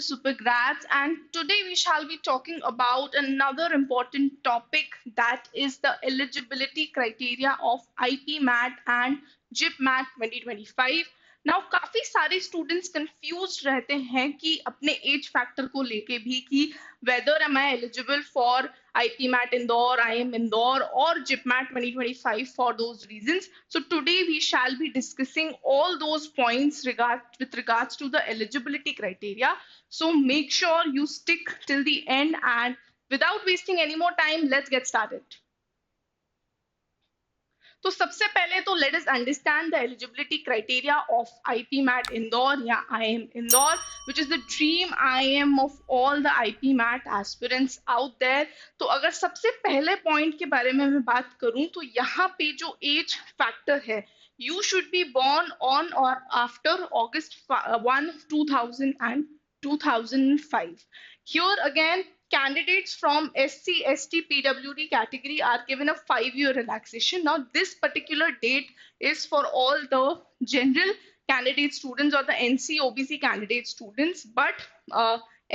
is Supergrads, and today we shall be talking about another important topic, that is the eligibility criteria of IP-MAT and JIP-MAT 2025. Now काफी सारे students confused रहते हैं कि अपने age factor को लेके भी कि whether am I eligible for IP-MAT Indore, IIM Indore, or JIPMAT 2025 for those reasons. So today we shall be discussing all those points with regards to the eligibility criteria. So make sure you stick till the end, and without wasting any more time, let's get started. तो सबसे पहले तो let us understand the eligibility criteria of IP-MAT Indore या IIM Indore, which is the dream IIM of all the IP-MAT aspirants out there. तो अगर सबसे पहले point के बारे में मैं बात करूं तो यहाँ पे जो एज फैक्टर है, you should be born on or after August 1, 2000 and 2005. Here again, candidates from SC, ST, PWD category are given a 5-year relaxation. Now, this particular date is for all the general candidate students or the NC, OBC candidate students, but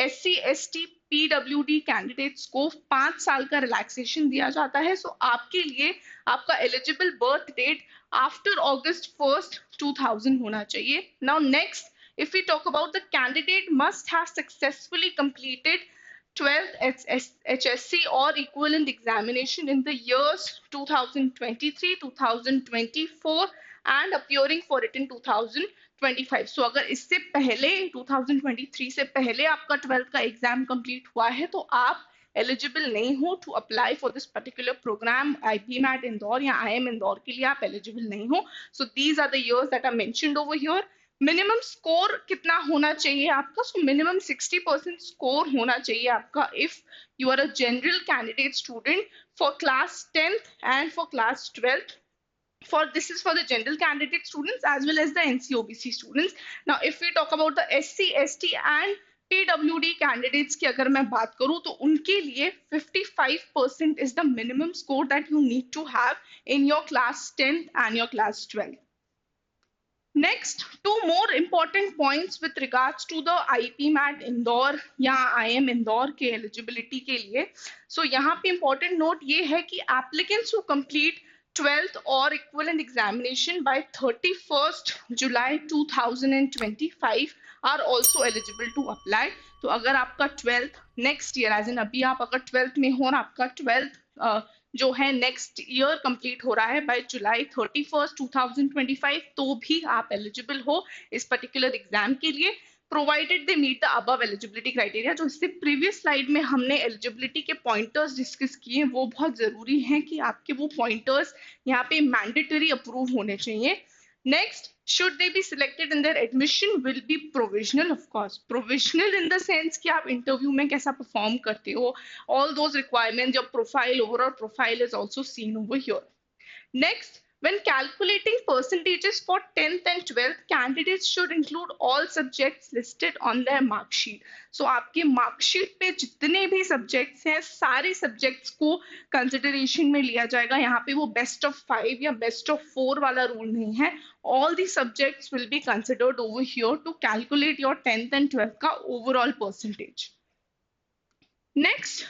SC, ST, PWD candidates को 5 साल का relaxation दिया जाता है. सो आपके लिए आपका eligible birth date after August 1st 2000 होना चाहिए. Now next, if we talk about the candidate must have successfully completed 12th HSC or equivalent examination in the years 2023, 2024 and appearing for it in 2025. So अगर इससे पहले 2023 से पहले आपका 12th का exam complete हुआ है तो आप एलिजिबल नहीं हो to apply for this particular program. IP-MAT Indore या IIM इंदौर के लिए आप एलिजिबल नहीं हो. So these are the years that are mentioned over here. Minimum score कितना होना चाहिए आपका? सो मिनिमम 60% स्कोर होना चाहिए आपका if you are a general candidate student for class 10th and for class 12th. This is for the general candidate students as well as the NC-OBC students. Now if we talk about the SC, ST and PWD candidates की अगर मैं बात करूं तो उनके लिए 55% is the minimum score that you need to have in your class 10th and your class 12th. Next, two more important points with regards to the IP-MAT Indore या IIM Indore के एलिजिबिलिटी के लिए. So यहाँ पे important note ये है कि applicants who complete 12th or equivalent examination by 31st July 2025 are also eligible to apply. तो अगर आपका 12th next year, as in अभी आप अगर 12th में हो और आपका 12th जो है नेक्स्ट ईयर कंप्लीट हो रहा है बाय जुलाई 31st 2025, तो भी आप एलिजिबल हो इस पर्टिकुलर एग्जाम के लिए, provided they meet the above eligibility criteria. जो इससे प्रीवियस स्लाइड में हमने एलिजिबिलिटी के पॉइंटर्स डिस्कस किए, वो बहुत जरूरी हैं कि आपके वो पॉइंटर्स यहाँ पे मैंडेटरी अप्रूव होने चाहिए. Next, should they be selected in their admission will be provisional, of course. Provisional in the sense कि आप इंटरव्यू में कैसा परफॉर्म करते हो, all those requirements, your profile, overall profile is also seen over here. Next, when calculating percentages for 10th and 12th, candidates should include all subjects listed on their mark sheet. So आपके mark sheet पे जितने भी subjects हैं, सारे subjects को consideration में लिया जाएगा. यहाँ पे वो best of 5 या best of 4 वाला rule नहीं है. All the subjects will be considered over here to calculate your 10th and 12th का overall percentage. Next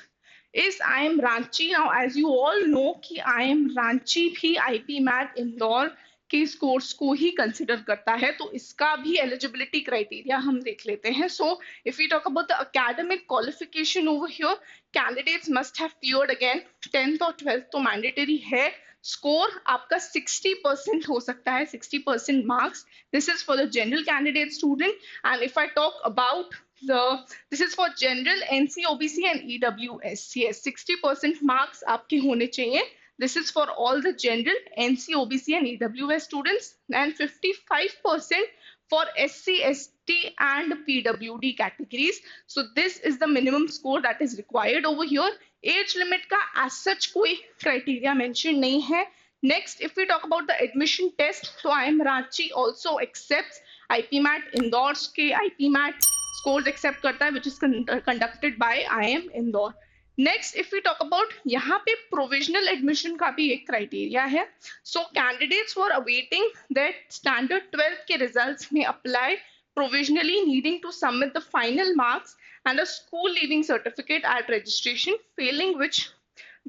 is IIM Ranchi. Now as you all know कि IIM Ranchi भी IP-MAT Indore के scores को ही consider करता है, तो इसका भी एलिजिबिलिटी क्राइटेरिया हम देख लेते हैं. So if you talk about the academic qualification over here, candidates must have cleared again 10th और 12th तो मैंडेटरी है. स्कोर आपका 60% हो सकता है, 60% marks. This is for the general candidate student. And if I talk about this is for general, NC, OBC and EWS. Yes, 60% marks आपके होने चाहिए. This is for all the general, NC, OBC and EWS students, and 55% for SC, ST and PWD categories. So this is the minimum score that is required over here. Age limit का as such कोई criteria mention नहीं है. Next, if we talk about the admission test, so IIM Ranchi also accepts IP-MAT Indore के IP-MAT scores accept करता है, which is conducted by IIM Indore. Next, if we talk about यहाँ पे provisional admission का भी एक criteria है. So candidates who are awaiting their standard 12th के results may apply provisionally needing to submit the final marks and a school leaving certificate at registration, failing which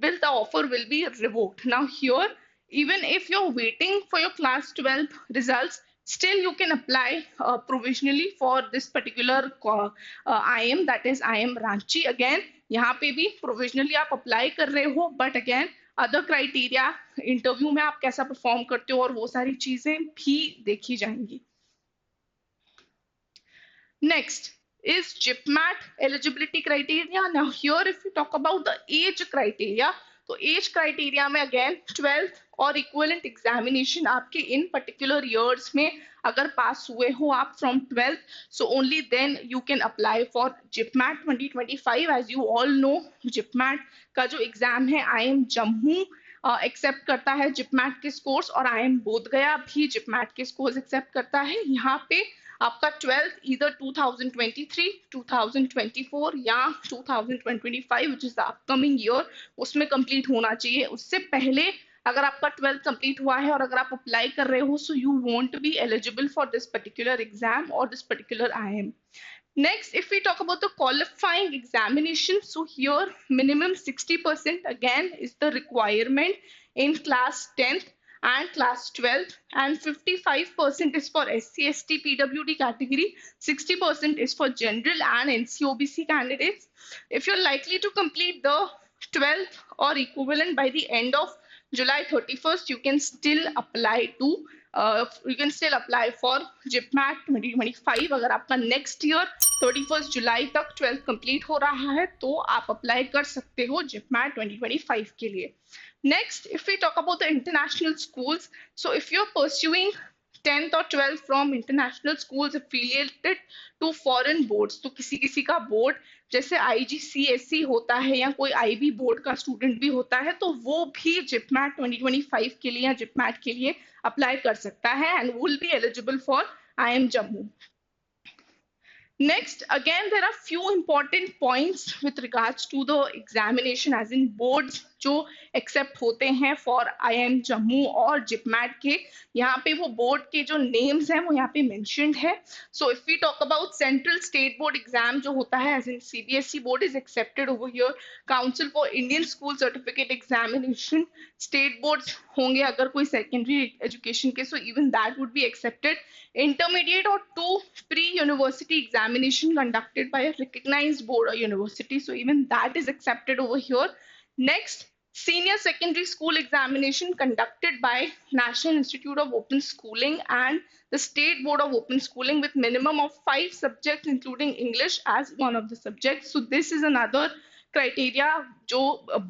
will the offer will be revoked. Now here, even if you're waiting for your class 12 results, still you can apply provisionally for this particular IM, that is IM Ranchi. Again, यहाँ पे भी provisionally आप apply कर रहे हो, but again other criteria interview में आप कैसा परफॉर्म करते हो और वो सारी चीजें भी देखी जाएंगी. Next is GIPMAT eligibility criteria. Now here if we talk about the age criteria, तो एज क्राइटेरिया में अगेन 12th और इक्विवेलेंट एग्जामिनेशन आपके इन पर्टिकुलर ईयर्स में अगर पास हुए हो आप from 12th, so only then you can apply for JIPMAT 2025. As you all know, JIPMAT का जो एग्जाम है IIM जम्मू एक्सेप्ट करता है जिपमैट के स्कोर्स, और IIM बोधगया भी जिपमैट के स्कोर्स एक्सेप्ट करता है. यहाँ पे आपका 12th इधर 2023, 2024 या 2025 which is the upcoming year उसमें कंप्लीट होना चाहिए. उससे पहले अगर आपका 12th कंप्लीट हुआ है और अगर आप अप्लाई कर रहे हो, so you won't be eligible for this particular exam और this particular IIM. Next, if we talk about the qualifying examination, so here minimum 60% again is the requirement in class 10th and class 12th, and 55% is for SC, ST, PWD category, 60% is for general and NCOBC candidates. If you're likely to complete the 12th or equivalent by the end of July 31st, you can still apply to for जिपमैट 2025. अगर आपका next year 31 जुलाई तक 12th complete हो रहा है तो आप apply कर सकते हो जिपमैट 2025 के लिए. Next, if we talk about the international schools, so if you're pursuing 10th और 12th from international schools affiliated to foreign boards, तो किसी किसी का बोर्ड जैसे IGCSE होता है या कोई IB बोर्ड का स्टूडेंट भी होता है, तो वो भी जिपमैट 2025 के लिए या जिपमैट के लिए अप्लाई कर सकता है and will be eligible for IIM Jammu. Next, again, there are few important points with regards to the examination, as in boards जो एक्सेप्ट होते हैं फॉर IIM जम्मू और जिपमैट के. यहाँ पे वो बोर्ड के जो नेम्स हैं वो यहाँ पे मेंशन्ड है. So if we talk about central state board exam जो होता है, as in CBSE board is accepted over here. Council for Indian school certificate examination, state boards होंगे अगर कोई सेकेंडरी एजुकेशन के, so even that would be accepted. Intermediate or 2 pre-university examination conducted by a recognized board or university, so even that is accepted over here. Next, senior secondary school examination conducted by National Institute of Open Schooling and the State Board of Open Schooling with minimum of 5 subjects including English as one of the subjects. So this is another criteria जो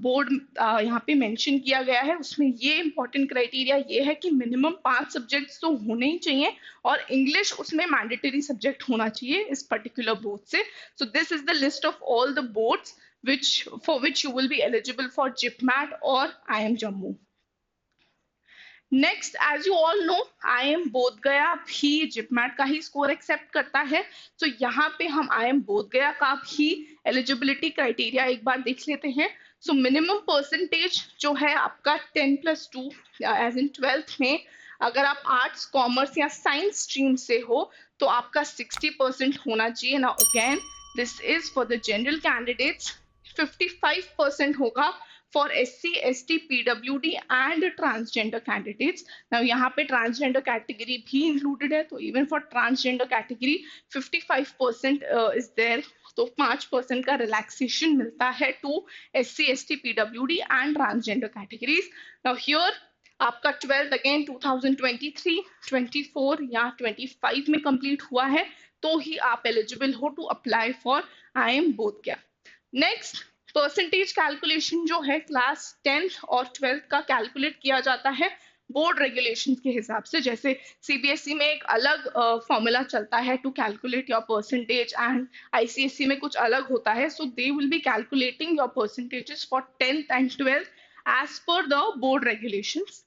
board यहाँ पे mention किया गया है. उसमें ये important criteria ये है कि मिनिमम 5 सब्जेक्ट्स तो होने ही चाहिए और इंग्लिश उसमें मैंडेटरी सब्जेक्ट होना चाहिए इस पर्टिकुलर बोर्ड से. So this is the list of all the boards for which you will be eligible for JIPMAT or IIM Jammu. Next, as you all know, IIM Bodhgaya भी JIPMAT का ही score accept करता है. तो यहाँ पे हम IIM Bodhgaya का भी एलिजिबिलिटी क्राइटेरिया एक बार देख लेते हैं. सो मिनिमम परसेंटेज जो है आपका 10+2 एज इन 12th में अगर आप आर्ट्स, कॉमर्स या साइंस स्ट्रीम से हो तो आपका 60% होना चाहिए. ना again this is for the general candidates. 55% होगा for SC, ST, PWD and transgender candidates. Now यहाँ पे transgender category भी included है, तो even for transgender category 55% is there. तो 5% का relaxation मिलता है to SC, ST, PWD and transgender categories. Now here आपका 12th again 2023, 24 या 25 में complete हुआ है तो ही आप eligible हो to apply for IIM Bodhgaya. Next, percentage calculation जो है क्लास 10th और 12th का कैलकुलेट किया जाता है बोर्ड रेगुलेशंस के हिसाब से. जैसे CBSE में एक अलग फॉर्मूला चलता है to calculate your percentage and ICSE में कुछ अलग होता है. So they will be calculating your percentages for 10th and 12th as per the board regulations.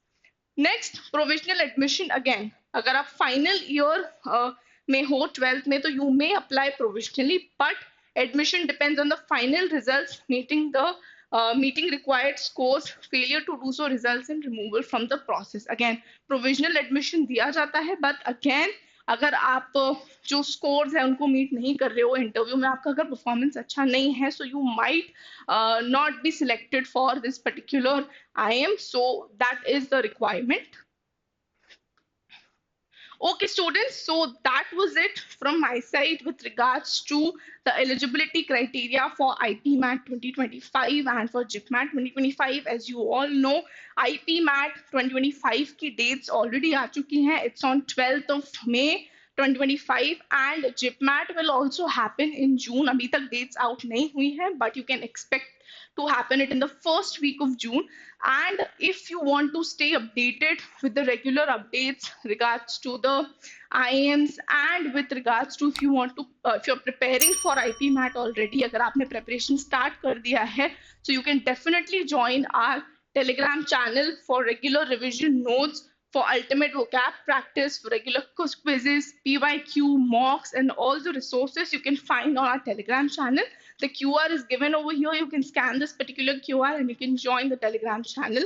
Next, provisional admission. Again अगर आप फाइनल ईयर में हो 12th में तो you may apply provisionally, but admission depends on the final results meeting required scores. Failure to do so results in removal from the process. Again, provisional admission दिया जाता है, but again अगर आप जो स्कोर्स है उनको मीट नहीं कर रहे हो इंटरव्यू में, आपका अगर परफॉर्मेंस अच्छा नहीं है, so you might not be selected for this particular IM. So that is the requirement. Okay, students, so that was it from my side with regards to the eligibility criteria for IP MAT 2025 and for GIPMAT 2025. As you all know, IP MAT 2025 की dates already आ चुकी हैं. It's on 12th of May 2025 and GIPMAT will also happen in June. अभी तक dates out नहीं हुई हैं, but you can expect to happen it in the first week of June. And if you want to stay updated with the regular updates regards to the IIMs and with regards to if you want to if you're preparing for IP MAT already, अगर आपने preparation start कर दिया है, so you can definitely join our Telegram channel for regular revision notes, for ultimate vocab practice, for regular quizzes, PYQ, mocks, and all the resources you can find on our Telegram channel. The QR is given over here. You can scan this particular QR and you can join the Telegram channel.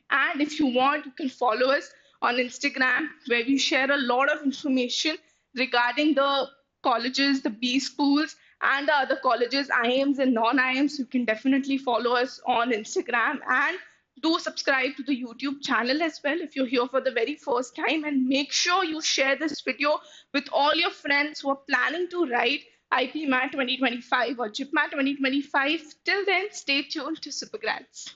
And if you want, you can follow us on Instagram, where we share a lot of information regarding the colleges, the B schools, and the other colleges, IIMs and non-IIMs. You can definitely follow us on Instagram and do subscribe to the YouTube channel as well if you're here for the very first time. And make sure you share this video with all your friends who are planning to write IP MAT 2025 or GIPMAT 2025. Till then, stay tuned to Supergrads.